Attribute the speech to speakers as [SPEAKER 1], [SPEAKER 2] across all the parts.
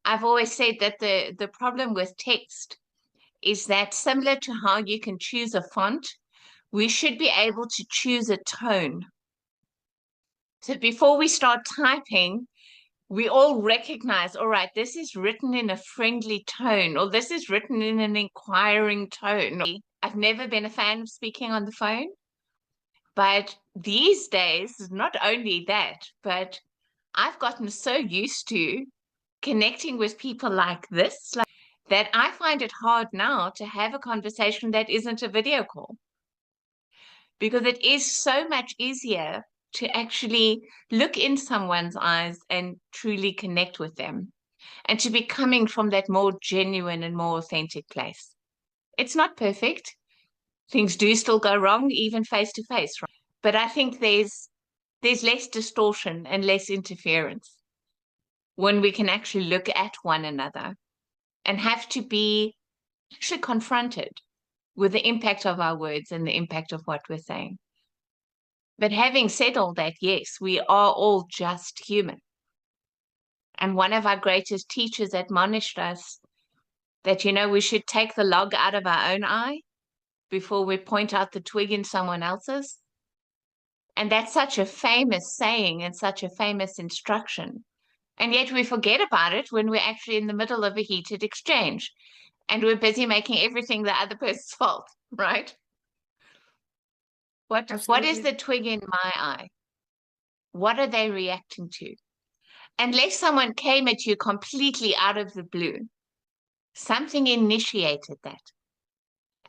[SPEAKER 1] I've always said that the problem with text is that similar to how you can choose a font, we should be able to choose a tone. So before we start typing, we all recognize, all right, this is written in a friendly tone, or this is written in an inquiring tone. I've never been a fan of speaking on the phone, but these days, not only that, but I've gotten so used to connecting with people like this, that I find it hard now to have a conversation that isn't a video call, because it is so much easier to actually look in someone's eyes and truly connect with them, and to be coming from that more genuine and more authentic place. It's not perfect. Things do still go wrong, even face to face. But I think there's less distortion and less interference when we can actually look at one another and have to be actually confronted with the impact of our words and the impact of what we're saying. But having said all that, yes, we are all just human. And one of our greatest teachers admonished us that, we should take the log out of our own eye before we point out the twig in someone else's. And that's such a famous saying and such a famous instruction. And yet we forget about it when we're actually in the middle of a heated exchange and we're busy making everything the other person's fault, right? What is the twig in my eye? What are they reacting to? Unless someone came at you completely out of the blue, something initiated that.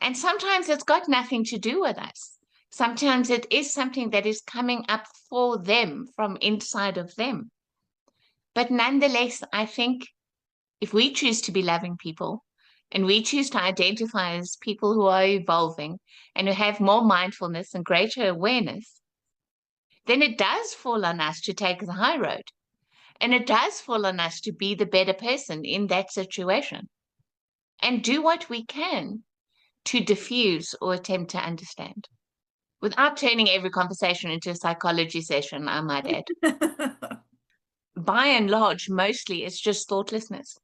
[SPEAKER 1] And sometimes it's got nothing to do with us. Sometimes it is something that is coming up for them from inside of them. But nonetheless, I think if we choose to be loving people and we choose to identify as people who are evolving and who have more mindfulness and greater awareness, then it does fall on us to take the high road. And it does fall on us to be the better person in that situation and do what we can to diffuse or attempt to understand without turning every conversation into a psychology session, I might add. By and large, mostly it's just thoughtlessness.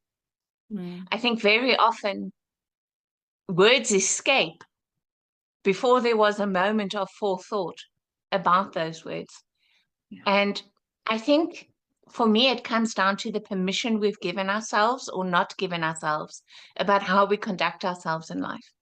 [SPEAKER 1] I think very often words escape before there was a moment of forethought about those words. Yeah. And I think for me, it comes down to the permission we've given ourselves or not given ourselves about how we conduct ourselves in life.